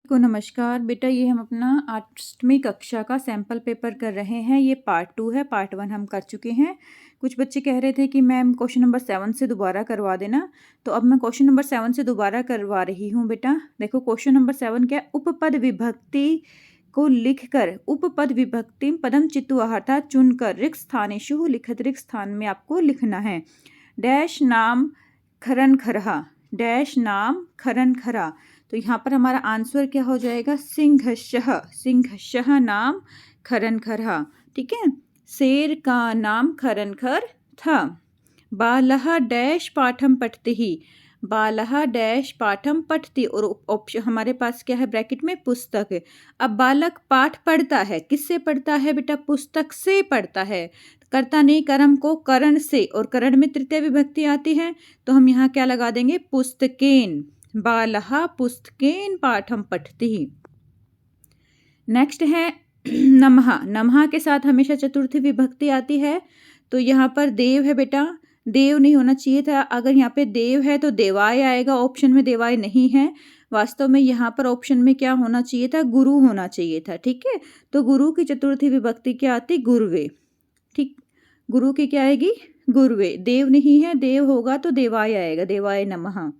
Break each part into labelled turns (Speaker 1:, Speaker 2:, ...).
Speaker 1: को नमस्कार बेटा, ये हम अपना 8वीं कक्षा का सैम्पल पेपर कर रहे हैं। ये पार्ट 2 है, पार्ट 1 हम कर चुके हैं। कुछ बच्चे कह रहे थे कि मैम क्वेश्चन नंबर 7 से दोबारा करवा देना, तो अब मैं क्वेश्चन नंबर 7 से दोबारा करवा रही हूँ बेटा। देखो क्वेश्चन नंबर 7 क्या है, उपपद विभक्ति को लिखकर उपपद विभक्ति पदम चित्तवाहता चुनकर रिक्त स्थानेषु लिखित रिक्त स्थान में आपको लिखना है। डैश नाम खरन खरहा, डैश नाम खरन खरा। तो यहाँ पर हमारा आंसर क्या हो जाएगा, सिंघशः, सिंघशः नाम खरन खरहा। ठीक है, शेर का नाम खरन खर था। बालः डैश पाठम पठते ही, बालः डैश पाठम पठती, और ऑप्शन हमारे पास क्या है ब्रैकेट में, पुस्तक। अब बालक पाठ पढ़ता है, किससे पढ़ता है बेटा, पुस्तक से पढ़ता है। कर्ता नहीं कर्म को करण से, और करण में तृतीय विभक्ति आती है, तो हम यहाँ क्या लगा देंगे, पुस्तकेन। बालः पुस्तकेन पाठम पठति। नेक्स्ट है नमः, नमः के साथ हमेशा चतुर्थी विभक्ति आती है, तो यहाँ पर देव है बेटा, देव नहीं होना चाहिए था। अगर यहाँ पे देव है तो देवाय आएगा, ऑप्शन में देवाय नहीं है। वास्तव में यहाँ पर ऑप्शन में क्या होना चाहिए था, गुरु होना चाहिए था। ठीक है, तो गुरु की चतुर्थी विभक्ति क्या आती, गुरुवे। ठीक, गुरु की क्या आएगी, गुरुवे। देव नहीं है, देव होगा तो देवाय आएगा, देवाय नमः।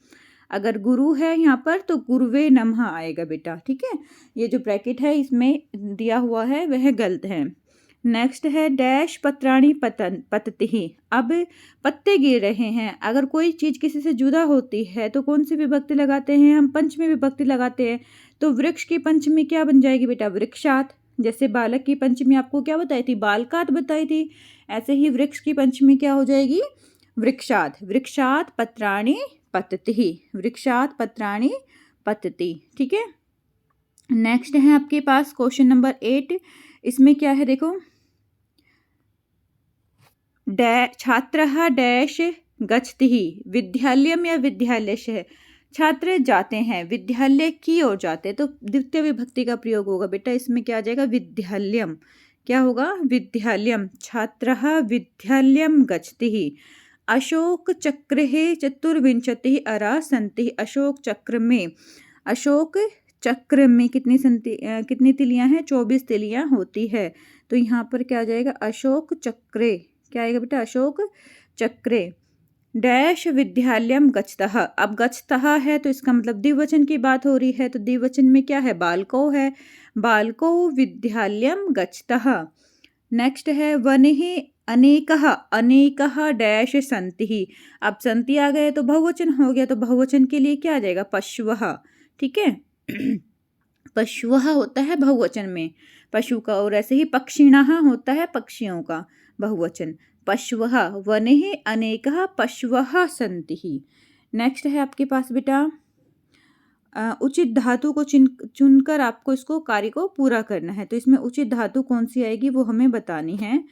Speaker 1: अगर गुरु है यहाँ पर तो गुरुवे नमः आएगा बेटा। ठीक है, ये जो ब्रैकेट है इसमें दिया हुआ है वह गलत है। नेक्स्ट है डैश पत्राणी पतन पतति। अब पत्ते गिर रहे हैं, अगर कोई चीज़ किसी से जुदा होती है तो कौन सी विभक्ति लगाते हैं, हम पंचमी विभक्ति लगाते हैं। तो वृक्ष की पंचमी क्या बन जाएगी बेटा, वृक्षात। जैसे बालक की पंचमी आपको क्या बताई थी, बालकात बताई थी, ऐसे ही वृक्ष की पंचमी क्या हो जाएगी, वृक्षात। वृक्षात पत्राणी पतति, वृक्षात पत्राणी पतति। ठीक है, नेक्स्ट है आपके पास क्वेश्चन नंबर 8। इसमें क्या है देखो, छात्रः डैश गच्छति, विद्यालयम या विद्यालयः। छात्र जाते हैं, विद्यालय की ओर जाते हैं, तो द्वितीय विभक्ति का प्रयोग होगा बेटा। इसमें क्या आ जाएगा, विद्यालयम। क्या होगा, विद्यालयम। छात्रः विद्यालयम गच्छति। अशोक चक्र चतुर्विंशति अरा संति। अशोक चक्र में, अशोक चक्र में कितनी तिलियां हैं, 24 तिलियां होती है। तो यहाँ पर क्या आ जाएगा, अशोक चक्रे। क्या आएगा बेटा, अशोक चक्रे। डैश विद्यालयम गच्छतः। अब गच्छतः है तो इसका मतलब द्विवचन की बात हो रही है, तो द्विवचन में क्या है, बालको है। बालको विद्यालयम गच्छतः। नेक्स्ट है वनिः अनेकः, अनेकः डैश सन्ति। अब संति आ गए तो बहुवचन हो गया, तो बहुवचन के लिए क्या आ जाएगा, पशवः। ठीक है, पशवः होता है बहुवचन में, पशु का। और ऐसे ही पक्षिणः होता है पक्षियों का बहुवचन, पशवः। वनिः अनेकः पशवः सन्ति। नेक्स्ट है आपके पास बेटा, उचित धातु को चुनकर आपको इसको कार्य को पूरा करना है। तो इसमें उचित धातु कौन सी आएगी वो हमें बतानी है।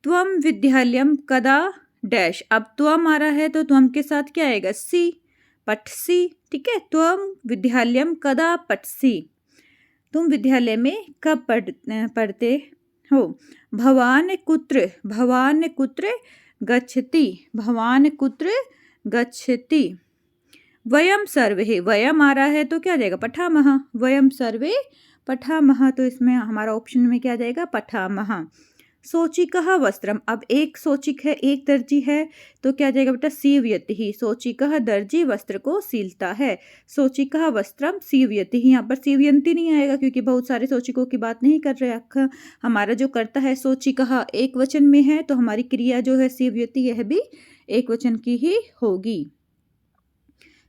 Speaker 1: त्वम विद्यालयम कदा डैश। अब त्वम आ रहा है तो त्वम के साथ क्या आएगा, सी, पठसी। ठीक है, त्वम विद्यालयम कदा पठसी, तुम विद्यालय में कब पढ़ते हो। भवान कुत्र, भवान कुत्र गच्छति, भवान कुत्र गच्छति। वयम सर्वे, वयम आ रहा है तो क्या आ जाएगा, पठामः। वयम सर्वे पठामः, तो इसमें हमारा ऑप्शन में क्या आ जाएगा, पठामः। सोचिकः वस्त्रम। अब एक सोचिक है, एक दर्जी है, तो क्या आ जाएगा बेटा, सीवयति। सोचिकः दर्जी वस्त्र को सीलता है। सोचिकः वस्त्रम सीवयति। यहाँ पर सीवयंती नहीं आएगा क्योंकि बहुत सारे सोचिकों की बात नहीं कर रहे। हमारा जो कर्ता है सोचिकः एक वचन में है, तो हमारी क्रिया जो है सीवयति यह भी एक वचन की ही होगी।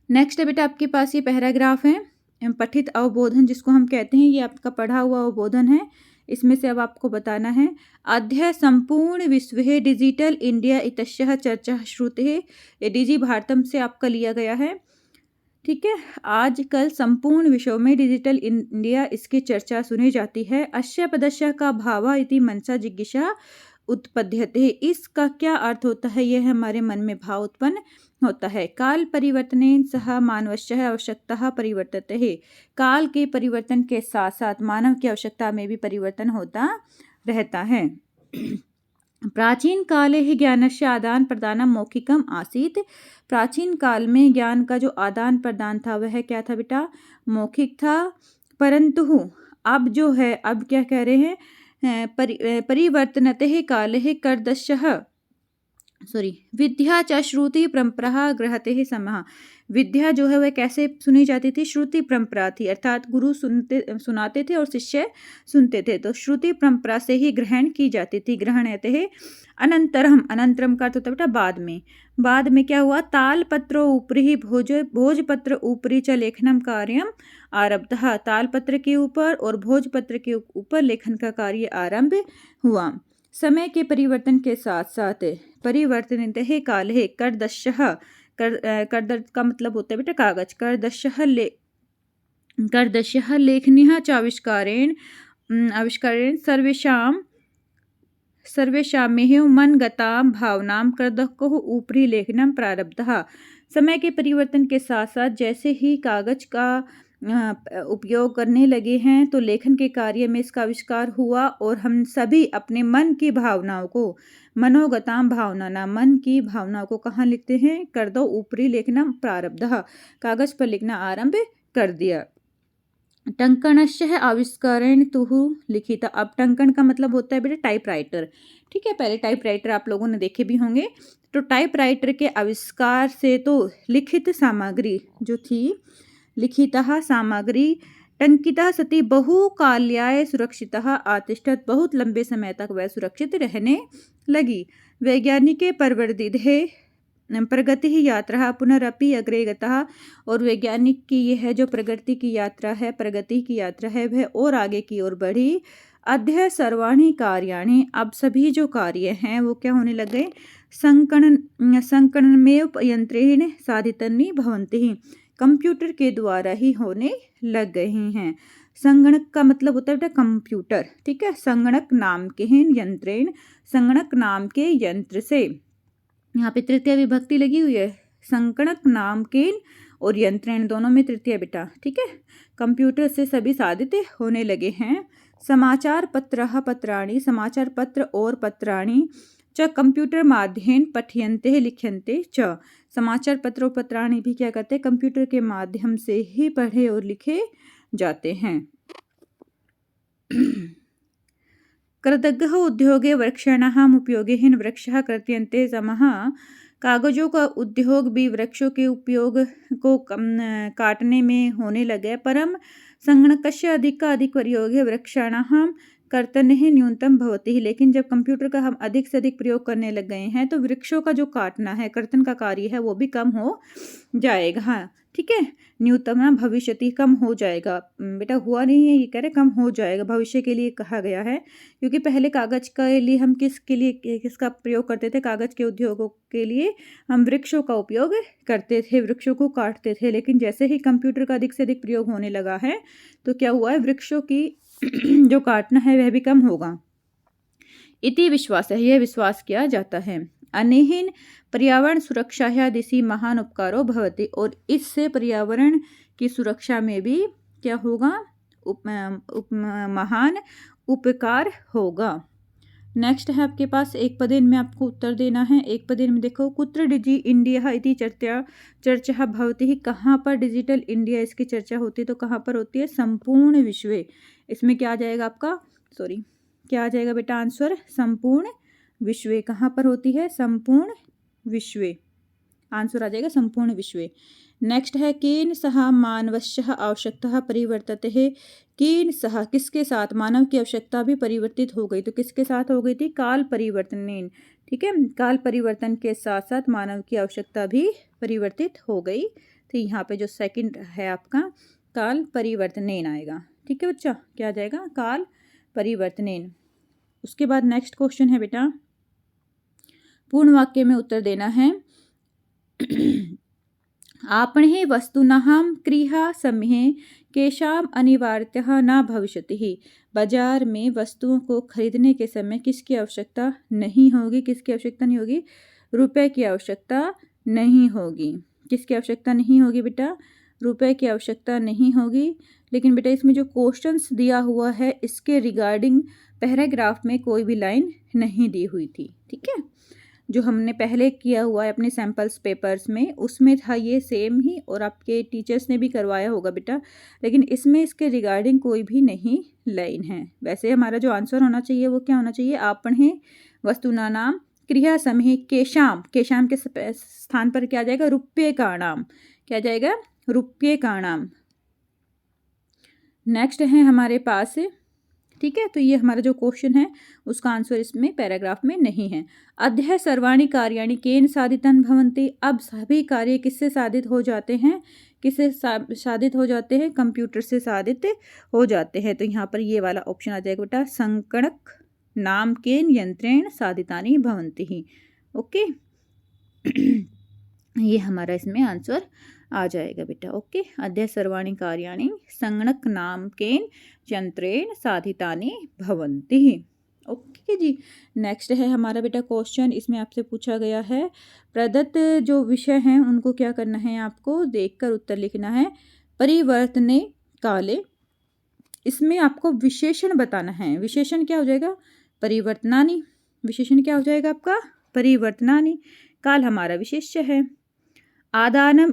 Speaker 1: नेक्स्ट है बेटा आपके पास ये पैराग्राफ है, पठित अवबोधन जिसको हम कहते हैं, ये आपका पढ़ा हुआ अवबोधन है। इसमें से अब आपको बताना है, अद्य संपूर्ण विश्व डिजिटल इंडिया इत्यस्याः चर्चा श्रुते। ये डिजी भारतम से आपका लिया गया है। ठीक है, आजकल संपूर्ण विश्व में डिजिटल इंडिया इसकी चर्चा सुनी जाती है। अस्य पदस्य का भावा इति मनसा जिज्ञासा उत्पद्यते। इसका क्या अर्थ होता है, यह हमारे मन में भाव उत्पन्न होता है। काल परिवर्तनेन सह मानवस्य आवश्यकता परिवर्तते। काल के परिवर्तन के साथ साथ मानव की आवश्यकता में भी परिवर्तन होता रहता है। प्राचीन काले ही ज्ञानस्य आदान प्रदानम मौखिकम आसीत्। प्राचीन काल में ज्ञान का जो आदान प्रदान था वह क्या था बेटा, मौखिक था। परंतु अब जो है, अब क्या कह रहे हैं, परिवर्तनते काले कर्दशः सॉरी विद्या च श्रुति परंपरा गृहते समः। विद्या जो है वह कैसे सुनी जाती थी, श्रुति परंपरा थी, अर्थात गुरु सुनाते थे और शिष्य सुनते थे, तो श्रुति परंपरा से ही ग्रहण की जाती थी। ग्रहणते है अनंतरम, अनंतरम का तो बेटा बाद में क्या हुआ, तालपत्रो ऊपरी भोजपत्र ऊपरी च लेखनम कार्यम आरब्धः। तालपत्र के ऊपर और भोजपत्र के ऊपर लेखन का कार्य आरंभ हुआ। समय के परिवर्तन के साथ साथ परिवर्तनते काले कर्दशः, कर्द का मतलब होता है बेटा कागज, कर्दशः लेखनीः च आविष्कारेण सर्वेषामेव मनगतां भावनां कर्दकोः ऊपरी लेखनम प्रारब्धः। समय के परिवर्तन के साथ साथ जैसे ही कागज का उपयोग करने लगे हैं तो लेखन के कार्य में इसका आविष्कार हुआ और हम सभी अपने मन की भावनाओं को, मनोगताम भावना ना, मन की भावनाओं को कहाँ लिखते हैं, कर दो ऊपरी लेखना प्रारब्धः, कागज पर लिखना आरंभ कर दिया। टंकणस्य आविष्कारेण तुः लिखिता। अब टंकण का मतलब होता है बेटा टाइपराइटर, ठीक है, पहले टाइपराइटर आप लोगों ने देखे भी होंगे। तो टाइपराइटर के आविष्कार से तो लिखित सामग्री जो थी, लिखितः सामग्री टंकितः सती बहुकाल्याय सुरक्षितः आतिष्ठत, बहुत लंबे समय तक वह सुरक्षित रहने लगी। वैज्ञानिके प्रवर्धिते प्रगति ही यात्रा पुनरपि अग्रे गतः, और वैज्ञानिक की यह जो प्रगति की यात्रा है, प्रगति की यात्रा है, वह और आगे की ओर बढ़ी। अद्य सर्वाणि कार्याणि, अब सभी जो कार्य हैं वो क्या होने लगे, संगणनमेव यंत्रेण साधितानि भवन्ति, कंप्यूटर के द्वारा ही होने लग गए हैं। संगणक का मतलब होता है कंप्यूटर, ठीक है, संगणक नाम के यंत्रेण, संगणक नाम के यंत्र से, यहाँ पे तृतीय विभक्ति लगी हुई है, संगणक नाम के और यंत्रेण दोनों में तृतीय बेटा, ठीक है, कंप्यूटर से सभी साधित होने लगे हैं। समाचार पत्रः पत्राणि, समाचार पत्र और पत्राणि च कंप्यूटर माध्यमेन पठ्यन्ते लिख्यन्ते च, समाचार पत्र और पत्राणि भी क्या करते हैं, कंप्यूटर के माध्यम से ही पढ़े और लिखे जाते हैं। कृतज्ञः उद्योगे वृक्षाणाम् उपयोगेन वृक्षः कर्तयन्ते समः। कागजों का उद्योग भी वृक्षों के उपयोग को काटने में होने लगे। परम संगणकस्य अधिक प्रयोगे वृक्षाणाम् कर्तनः न्यूनतम भवति, लेकिन जब कंप्यूटर का हम अधिक से अधिक प्रयोग करने लग गए हैं तो वृक्षों का जो काटना है, कर्तन का कार्य है, वो भी कम हो जाएगा, ठीक है, न्यूनतम भविष्यति, कम हो जाएगा बेटा, हुआ नहीं है ये कह रहे, कम हो जाएगा, भविष्य के लिए कहा गया है। क्योंकि पहले कागज के लिए हम किसका प्रयोग करते थे, कागज के उद्योगों के लिए हम वृक्षों का उपयोग करते थे, वृक्षों को काटते थे, लेकिन जैसे ही कंप्यूटर का अधिक से अधिक प्रयोग होने लगा है तो क्या हुआ है, वृक्षों की जो काटना है वह भी कम होगा। इति विश्वास है, यह विश्वास किया जाता है। अनेन पर्यावरण सुरक्षा दिशि महान उपकारो भवति, और इससे पर्यावरण की सुरक्षा में भी क्या होगा, महान उपकार होगा। नेक्स्ट है आपके पास एक पदेन में आपको उत्तर देना है। एक पदेन में देखो, कुत्र डिजि इंडिया इति चर्चा भवति, कहाँ पर डिजिटल इंडिया इसकी चर्चा होती है, तो कहाँ पर होती है, संपूर्ण विश्व। इसमें क्या आ जाएगा आपका, क्या आ जाएगा बेटा आंसर, संपूर्ण विश्व। कहाँ पर होती है, संपूर्ण विश्व, आंसर आ जाएगा संपूर्ण विश्व। नेक्स्ट है, केन सह मानवस्य आवश्यकता परिवर्तते है, केन सह किसके साथ मानव की आवश्यकता भी परिवर्तित हो गई, तो किसके साथ हो गई थी, काल परिवर्तनेन, ठीक है, काल परिवर्तन के साथ साथ मानव की आवश्यकता भी परिवर्तित हो गई। तो यहाँ पे जो सेकंड है आपका काल परिवर्तनेन आएगा, ठीक है बच्चा, क्या आ जाएगा, काल परिवर्तनेन। उसके बाद नेक्स्ट क्वेश्चन है बेटा, पूर्ण वाक्य में उत्तर देना है। आपणे वस्तुनः क्रिया समये केषाम् अनिवार्यतः न भविष्यति, बाजार में वस्तुओं को खरीदने के समय किसकी आवश्यकता नहीं होगी, किसकी आवश्यकता नहीं होगी, रुपए की आवश्यकता नहीं होगी, किसकी आवश्यकता नहीं होगी बेटा, रुपए की आवश्यकता नहीं होगी। लेकिन बेटा इसमें जो क्वेश्चंस दिया हुआ है इसके रिगार्डिंग पैराग्राफ में कोई भी लाइन नहीं दी हुई थी, ठीक है, जो हमने पहले किया हुआ है अपने सैम्पल्स पेपर्स में, उसमें था ये सेम ही, और आपके टीचर्स ने भी करवाया होगा बेटा, लेकिन इसमें इसके रिगार्डिंग कोई भी नहीं लाइन है। वैसे हमारा जो आंसर होना चाहिए वो क्या होना चाहिए, आप पढ़ें वस्तुना नाम क्रिया समूह केशाम, केशाम के स्थान पर क्या आ जाएगा, रुपये का नाम, क्या जाएगा, रुपये का नाम। नेक्स्ट है हमारे पास, ठीक है, तो ये हमारा जो क्वेश्चन है उसका आंसर इसमें पैराग्राफ में नहीं है। अध्याय सर्वाणि कार्याणि केन साधितन भवन्ति, अब सभी कार्य किससे साधित हो जाते हैं, किससे साधित हो जाते हैं, कंप्यूटर से साधित हो जाते हैं। तो यहाँ पर ये वाला ऑप्शन आ जाएगा बेटा, संगणक नाम केन यंत्रेण साधितानि भवन्ति ही। ओके ये हमारा इसमें आंसर आ जाएगा बेटा। ओके, अध्याय सर्वाणि कार्याणि संगणक नाम केन यंत्रेण साधितानि भवन्ति। ओके जी, नेक्स्ट है हमारा बेटा क्वेश्चन, इसमें आपसे पूछा गया है प्रदत्त जो विषय हैं उनको क्या करना है, आपको देखकर उत्तर लिखना है। परिवर्तने काले, इसमें आपको विशेषण बताना है। विशेषण क्या हो जाएगा, परिवर्तनानि, विशेषण क्या हो जाएगा आपका, परिवर्तनानि। काल हमारा विशेष्य है। आदानम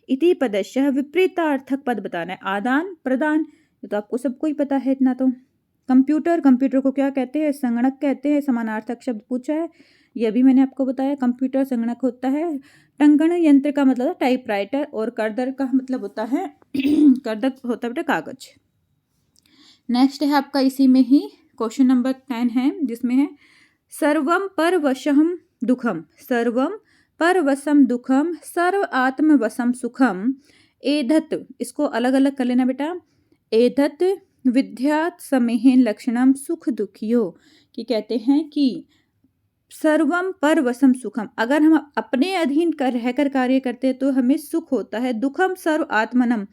Speaker 1: इति पदस्य विपरीतार्थक पद बताना है। आदान प्रदान, ये तो आपको सबको ही पता है इतना तो। कंप्यूटर, कंप्यूटर को क्या कहते हैं, संगणक कहते हैं। समानार्थक शब्द पूछा है, यह भी मैंने आपको बताया, कंप्यूटर संगणक होता है। टंकण यंत्र का मतलब है टाइपराइटर, और करदर का मतलब होता है करदर होता है बेटा कागज। नेक्स्ट है आपका इसी में ही क्वेश्चन नंबर 10 है, जिसमें है सर्वम परवशम दुखम, सर्वम परवशम दुखम सर्व आत्मवशम सुखम एधत, इसको अलग अलग कर लेना बेटा। एधत विद्यात समेहन लक्षणम सुख दुखियो, कि कहते हैं कि सर्वम परवशम सुखम, अगर हम अपने अधीन रहकर कार्य करते हैं तो हमें सुख होता है। दुखम सर्व आत्मनम,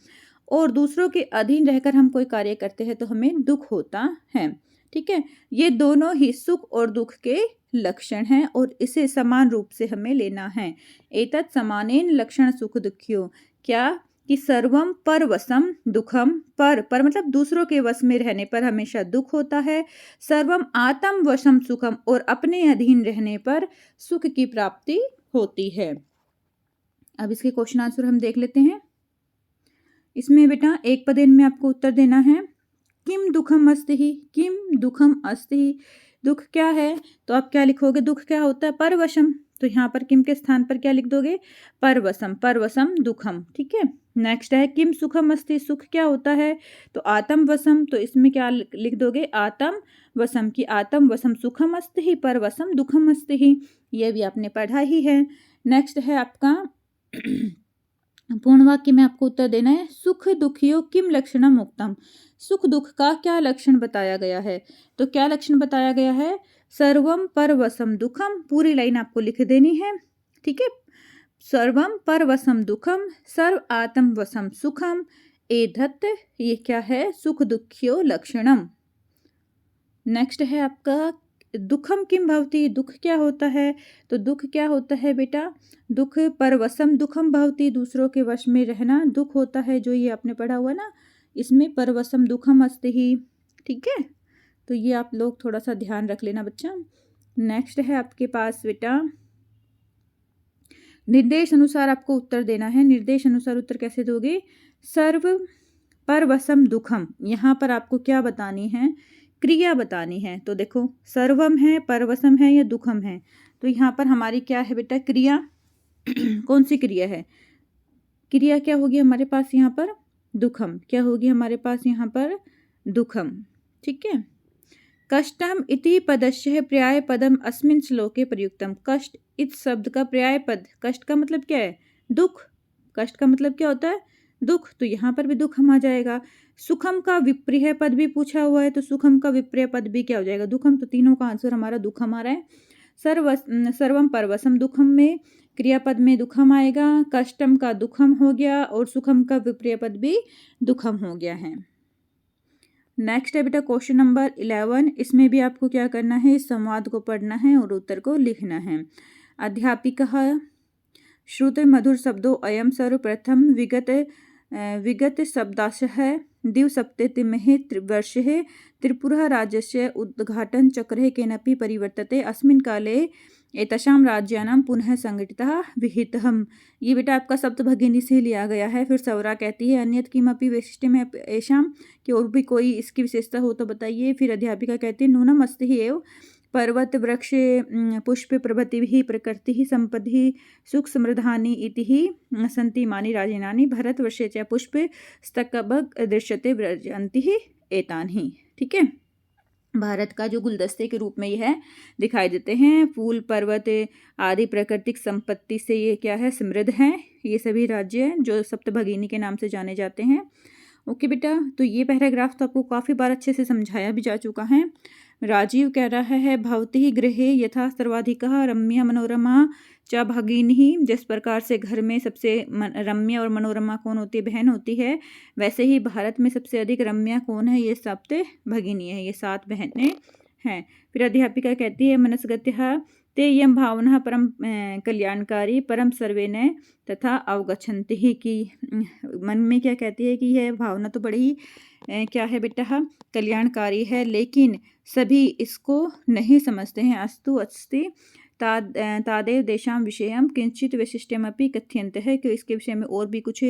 Speaker 1: और दूसरों के अधीन रहकर हम कोई कार्य करते हैं तो हमें दुख होता है। ठीक है, ये दोनों ही सुख और दुख के लक्षण हैं, और इसे समान रूप से हमें लेना है। एतत् समानेन लक्षण सुख दुखियो, क्या कि सर्वम परवशम दुखम, पर मतलब दूसरों के वश में रहने पर हमेशा दुख होता है। सर्वम आत्म वशम सुखम, और अपने अधीन रहने पर सुख की प्राप्ति होती है। अब इसके क्वेश्चन आंसर हम देख लेते हैं। इसमें बेटा एक पदेन में आपको उत्तर देना है। किम दुखम अस्ति ही, किम दुखम अस्ति ही, दुख क्या है, तो आप क्या लिखोगे, दुख क्या होता है, परवशम, तो यहाँ पर किम के स्थान पर क्या लिख दोगे, परवशम, परवशम दुखम। ठीक है, नेक्स्ट है किम सुखम अस्ति, सुख क्या होता है, तो आत्म वशम, तो इसमें क्या लिख दोगे, आत्म वशम, की आत्म वशम सुखम अस्ति ही परवशम दुखम अस्ति ही, ये भी आपने पढ़ा ही है। नेक्स्ट है आपका पूर्ण वाक्य में आपको उत्तर देना है। सुख दुखियो किम लक्षणम उक्तम, सुख दुख का क्या लक्षण बताया गया है, तो क्या लक्षण बताया गया है, सर्वम परवशम दुखम, पूरी लाइन आपको लिख देनी है। ठीक है, सर्वम परवशम दुखम सर्व आत्म वशम सुखम एधत, ये क्या है, सुख दुखियो लक्षणम। नेक्स्ट है आपका दुखम किम भवति, दुख क्या होता है, तो दुख क्या होता है बेटा, दुख परवशम दुखम भवति, दूसरों के वश में रहना दुख होता है, जो ये आपने पढ़ा हुआ ना, इसमें परवशम दुखम अस्ति ही। ठीक है, तो ये आप लोग थोड़ा सा ध्यान रख लेना बच्चा। नेक्स्ट है आपके पास बेटा निर्देश अनुसार आपको उत्तर देना है। निर्देश अनुसार उत्तर कैसे दोगे, सर्व परवशम दुखम, यहाँ पर आपको क्या बतानी है, क्रिया बतानी है। तो देखो सर्वम है, परवशम है या दुखम है, तो यहाँ पर हमारी क्या है बेटा, क्रिया कौन सी क्रिया है, क्रिया क्या होगी हमारे पास यहाँ पर, दुखम, क्या होगी हमारे पास यहाँ पर, दुखम। ठीक है, कष्टम इति पदस्य पर्याय पदम अस्मिन् श्लोके प्रयुक्तम, कष्ट इस शब्द का पर्याय पद, कष्ट का मतलब क्या है, दुख, कष्ट का मतलब क्या होता है, दुख, तो यहाँ पर भी दुखम आ जाएगा। सुखम का विप्रिय पद भी पूछा हुआ है, तो सुखम का विप्रिय पद भी क्या हो जाएगा, दुखम, तो तीनों का आंसर हमारा दुखम आ रहा है। सर्वम परवशम दुखम में क्रियापद में दुखम आएगा, कष्टम का दुखम हो गया, और सुखम का विप्रिय पद भी दुखम हो गया है। नेक्स्ट है बेटा क्वेश्चन नंबर 11, इसमें भी आपको क्या करना है, इस संवाद को पढ़ना है और उत्तर को लिखना है। अध्यापिका श्रुत मधुर शब्दों अयम सर्वप्रथम विगत विगत शब्दाशः द्विसप्ततिः वर्षे त्रिपुरा राज्यस्य उद्घाटनचक्रे केनापि परिवर्तते अस्मिन् काले एतेषां राज्यानां पुनः संगठितः विहितः। ये बेटा आपका सप्तभगिनी से लिया गया है। फिर सौरा कहती है अन्यत् किमपि वैशिष्ट्यम् एषां, कि और भी कोई इसकी विशेषता हो तो बताइए। फिर अध्यापिका कहती है नूनम् अस्ति एव पर्वत वृक्ष पुष्प प्रभृतिभिः प्रकृतिः सम्पद्भिः सुख समृद्धानि इति ही सन्ति इमानि राजेनानि भारतवर्षे च पुष्प स्तकबग दृश्यते व्रजन्ति ही एतानि। ठीक है, भारत का जो गुलदस्ते के रूप में यह दिखाई देते हैं। फूल पर्वत आदि प्राकृतिक संपत्ति से ये क्या है, समृद्ध हैं। ये सभी राज्य जो सप्तभगिनी के नाम से जाने जाते हैं। ओके बेटा, तो ये पैराग्राफ तो आपको काफ़ी बार अच्छे से समझाया भी जा चुका है। राजीव कह रहा है भवती गृहे यथा सर्वाधिकः रम्या मनोरमा च भगिनी, जिस प्रकार से घर में सबसे रम्य और मनोरमा कौन होती है, बहन होती है, वैसे ही भारत में सबसे अधिक रम्या कौन है, ये सप्त भगिनी है, ये 7 बहनें हैं। फिर अध्यापिका कहती है मनसगत्यः ते यम भावना परम कल्याणकारी परम सर्वेन तथा अवगच्छन्ति ही, कि मन में क्या कहती है कि यह भावना तो बड़ी क्या है बेटा, कल्याणकारी है, लेकिन सभी इसको नहीं समझते हैं। अस्तु अस्ति तादेव देशां विषयम किंचित वैशिष्ट्यमपि कथ्यन्ते है, कि इसके विषय में और भी कुछ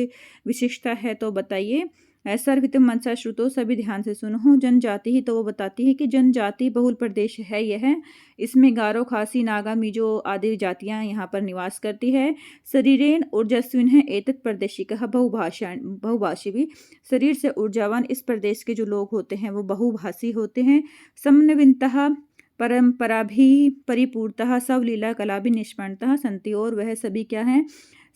Speaker 1: विशिष्टता है तो बताइए। सर्वहितं मनसा श्रुतो, सभी ध्यान से सुनो। जनजाति ही, तो वो बताती है कि जनजाति बहुल प्रदेश है यह, इसमें गारो खासी नागा मिजो आदि जातियां यहाँ पर निवास करती है। शरीरेन ऊर्जस्विन एतत् प्रदेशिकः बहुभाषी भी, शरीर से ऊर्जावान इस प्रदेश के जो लोग होते हैं वो बहुभाषी होते हैं। समन्वितः परंपरा भी परिपूर्णतः सवलीला कला भी निष्पन्नतः संति, और वह सभी क्या हैं,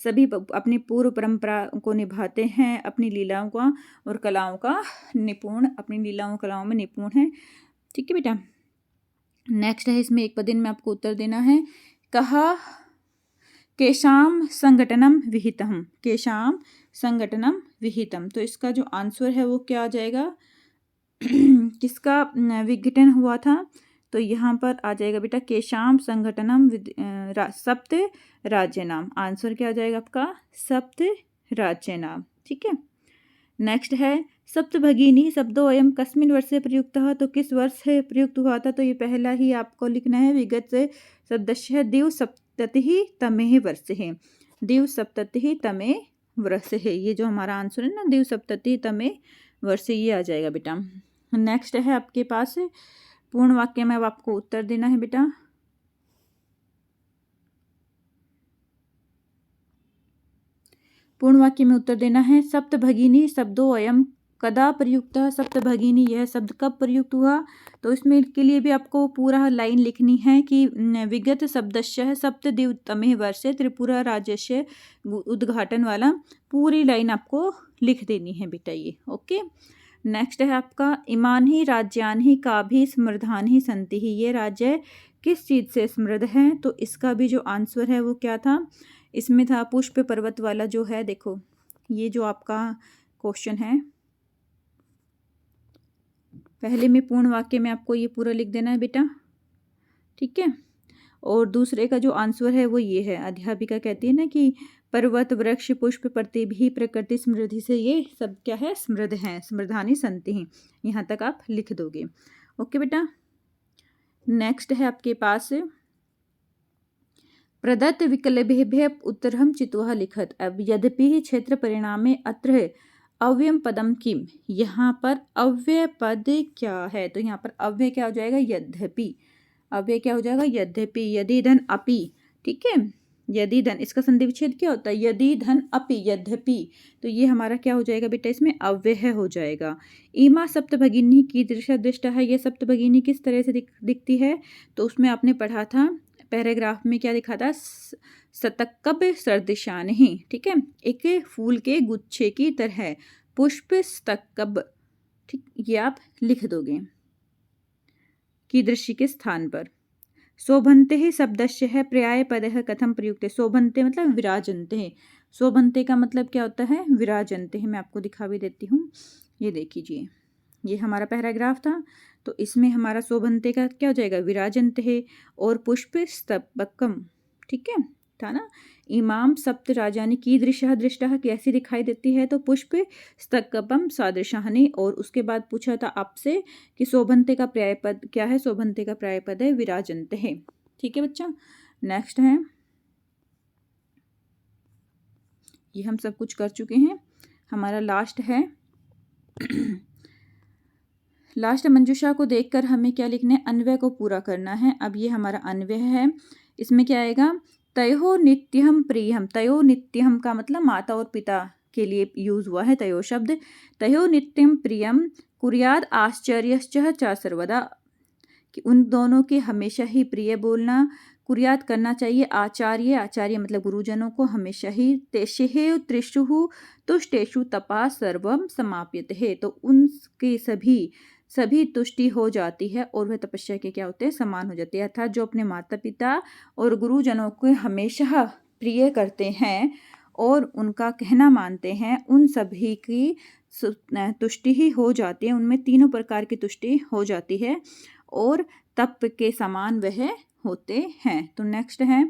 Speaker 1: सभी अपनी पूर्व परंपरा को निभाते हैं, अपनी लीलाओं का और कलाओं का निपुण, अपनी लीलाओं कलाओं में निपुण है। ठीक है बेटा, नेक्स्ट है, इसमें एक पदिन में आपको उत्तर देना है। कहा केशाम संगठनम विहितम, केशाम संगठनम विहितम, तो इसका जो आंसर है वो क्या आ जाएगा, किसका विघटन हुआ था, तो यहाँ पर आ जाएगा बेटा केशाम संगठनम सप्त राज्य नाम। आंसर क्या आ जाएगा आपका, सप्त राज्य नाम। ठीक है, नेक्स्ट है सप्तभगिनी शब्दों अयम कस्मिन् वर्षे प्रयुक्तः, तो किस वर्ष से प्रयुक्त हुआ था, तो ये पहला ही आपको लिखना है। विगत से सदस्य द्विसप्ततिः तमे वर्षे, द्विसप्ततिः तमे वर्षे, ये जो हमारा आंसर है ना, द्विसप्ततिः तमे वर्षे, ये आ जाएगा बेटा। नेक्स्ट है आपके पास पूर्ण वाक्य में अब आपको उत्तर देना है बेटा। पूर्ण वाक्य में उत्तर देना है। सप्तभगिनी शब्दों अयम कदा प्रयुक्त, सप्तभगिनी यह शब्द कब प्रयुक्त हुआ, तो इसमें के लिए भी आपको पूरा लाइन लिखनी है कि विगत शब्दस्य सप्तद्वितमे वर्षे त्रिपुरा राज्यस्य उद्घाटन वाला पूरी लाइन आपको लिख देनी है बेटा ये। ओके, नेक्स्ट है आपका इमान ही राज्यान ही का भी समृद्धान ही संति ही, ये राज्य किस चीज़ से समृद्ध हैं, तो इसका भी जो आंसर है वो क्या था, इसमें था पुष्प पर्वत वाला जो है। देखो ये जो आपका क्वेश्चन है, पहले में पूर्ण वाक्य में आपको ये पूरा लिख देना है बेटा। ठीक है, और दूसरे का जो आंसर है वो ये है। अध्यापिका कहती है ना कि पर्वत वृक्ष पुष्प प्रति भी प्रकृति समृद्धि से ये सब क्या है, समृद्ध हैं, समृद्धानि संति हैं। यहाँ तक आप लिख दोगे। ओके बेटा, नेक्स्ट है आपके पास प्रदत्त विकल्पेभ्यः उत्तरं चित्वा लिखत। अब यद्यपि क्षेत्र परिणामे अत्र अव्ययम पदम किम, यहाँ पर अव्यय पद क्या है, तो यहाँ पर अव्यय क्या हो जाएगा, यद्यपि। अव्यय क्या हो जाएगा, यद्यपि। यदि धन अपि, ठीक है, यदि धन, इसका संधि विच्छेद क्या होता है, यदि धन अपि यद्यपि, तो ये हमारा क्या हो जाएगा बेटा, इसमें अव्यय हो जाएगा। इमा सप्तभगिनी की दृष्टा है, ये सप्तभगिनी किस तरह से दिखती है, तो उसमें आपने पढ़ा था पैराग्राफ में क्या लिखा था, शतकब सदृशान ही। ठीक है, एक फूल के गुच्छे की तरह, पुष्प स्तकब। ठीक, ये आप लिख दोगे कीदृशी के स्थान पर। शोभन्ते ही शब्दस्य है पर्याय पद है कथम प्रयुक्त। शोभन्ते मतलब विराजन्ते हैं, शोभन्ते का मतलब क्या होता है, विराजन्ते हैं। मैं आपको दिखा भी देती हूँ, ये देखिए, ये हमारा पैराग्राफ था, तो इसमें हमारा शोभन्ते का क्या हो जाएगा, विराजन्ते है, और पुष्प स्तबकम। ठीक है, था ना। इमाम सप्त राजानी कीदृशः दृष्टः, कैसी दिखाई देती है, तो पुष्प स्तकपम सादृशानि। और उसके बाद पूछा था आपसे कि शोभन्ते का पर्यायपद क्या है, शोभन्ते का पर्यायपद है विराजन्ते है। ठीक है बच्चा, नेक्स्ट है, ये हम सब कुछ कर चुके हैं। हमारा लास्ट है लास्ट मंजूषा को देखकर हमें क्या लिखना है, अन्वय को पूरा करना है। अब ये हमारा अन्वय है, इसमें क्या आएगा, तयो नित्यम प्रियम। तयो नित्यम का मतलब माता और पिता के लिए यूज हुआ है तयो शब्द। तयो नित्यम प्रियम कुर्याद आश्चर्यश्च च सर्वदा, कि उन दोनों के हमेशा ही प्रिय बोलना, कुर्यात करना चाहिए, आचार्य, आचार्य मतलब गुरुजनों को हमेशा ही, तेषु त्रिषु तुष्टेषु तपा सर्वम समाप्यते है, तो उनके सभी तुष्टि हो जाती है और वह तपस्या के क्या होते हैं, समान हो जाते हैं। अर्थात जो अपने माता पिता और गुरुजनों को हमेशा प्रिय करते हैं और उनका कहना मानते हैं, उन सभी की तुष्टि ही हो जाती है, उनमें तीनों प्रकार की तुष्टि हो जाती है और तप के समान वह होते हैं। तो नेक्स्ट है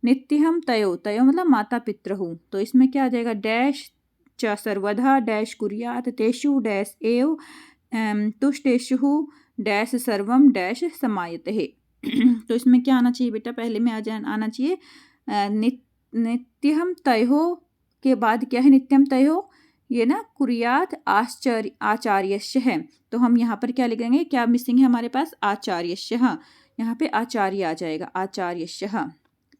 Speaker 1: नित्यम तयो, तयो मतलब माता पितृहु, तो इसमें क्या आ जाएगा, डैश च सर्वधा डैश कुर्यात तेषु डैश एव तुष्टेषु डैश सर्वम डैश समायते है। तो इसमें क्या आना चाहिए बेटा, पहले में आना चाहिए नित्यम तयो के बाद क्या है, नित्यम तयो ये ना कुर्यात आचार्यस्य है, तो हम यहाँ पर क्या लिखेंगे, क्या मिसिंग है हमारे पास, आचार्यस्य, यहाँ पे आचार्य आ जाएगा, आचार्यस्य।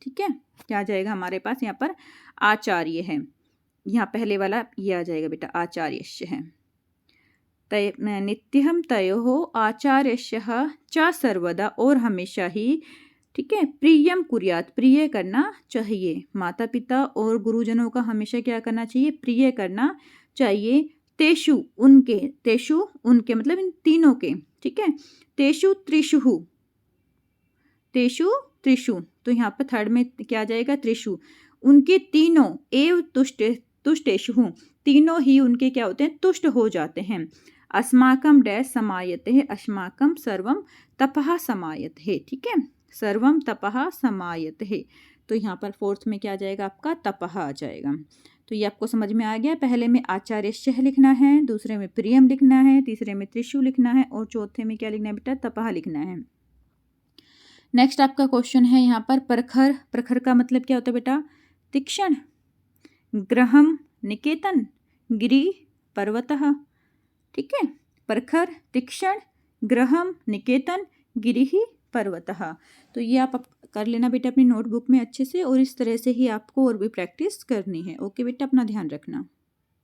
Speaker 1: ठीक है, क्या आ जाएगा हमारे पास यहाँ पर, आचार्य है, यहाँ पहले वाला ये आ जाएगा बेटा, आचार्यस्य है। तय नित्यम तयो आचार्यस्य च सर्वदा, और हमेशा ही, ठीक है, प्रियम कुर्यात प्रिय करना चाहिए, माता पिता और गुरुजनों का हमेशा क्या करना चाहिए, प्रिय करना चाहिए। तेषु उनके, तेषु उनके मतलब इन तीनों के, ठीक है, तेषु त्रिषु, तेषु त्रिषु, तो यहाँ पर थर्ड में क्या आ जाएगा, त्रिषु, उनके तीनों, एव तुष्टेषु तीनों ही उनके क्या होते हैं, तुष्ट हो जाते हैं। अस्माकम डैश समायते है, अस्माकम सर्वम तपः समायते है, ठीक है, सर्वम तपः समायते है, तो यहाँ पर फोर्थ में क्या आ जाएगा आपका, तपः आ जाएगा। तो ये आपको समझ में आ गया, पहले में आचार्यस्य लिखना है, दूसरे में प्रियम लिखना है, तीसरे में त्रिषु लिखना है और चौथे में क्या लिखना है बेटा, तपः लिखना है। नेक्स्ट आपका क्वेश्चन है यहाँ पर प्रखर, प्रखर का मतलब क्या होता है बेटा, तीक्ष्ण, ग्रहम निकेतन, गिरि पर्वतः, ठीक है, प्रखर, तीक्ष्ण, ग्रहम, निकेतन, गिरिः पर्वतः। तो ये आप कर लेना बेटा अपनी नोटबुक में अच्छे से, और इस तरह से ही आपको और भी प्रैक्टिस करनी है। ओके बेटा, अपना ध्यान रखना।